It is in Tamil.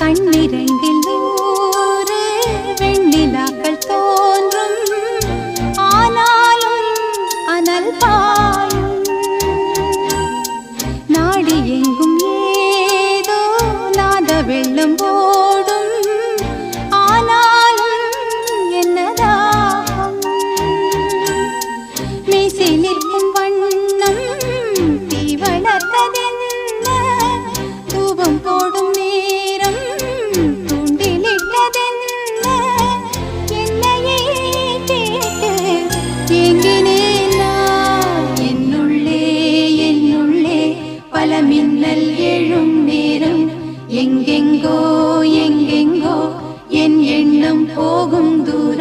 கண்ணிரண்டில் நூறு வெண்ணிலாக்கள் தோன்றும், ஆனாலும் அனல் பாயும். நாடி எங்கும் ஏதோ நாத வெள்ளம் ஓடும், ஆனாலும் என்னதாகும். மீசை நிற்கும் வண்ணம் தீ வளர்த்ததென்ன, தூபம் போடும் நேரம் தூண்டிலிட்டதென்ன. என்னையே கேட்டு ஏங்கினேன் நான். என்னுள்ளே பல மின்னல் எழும் நேரம், எங்கெங்கோ என் எண்ணம் போகும் தூரம்.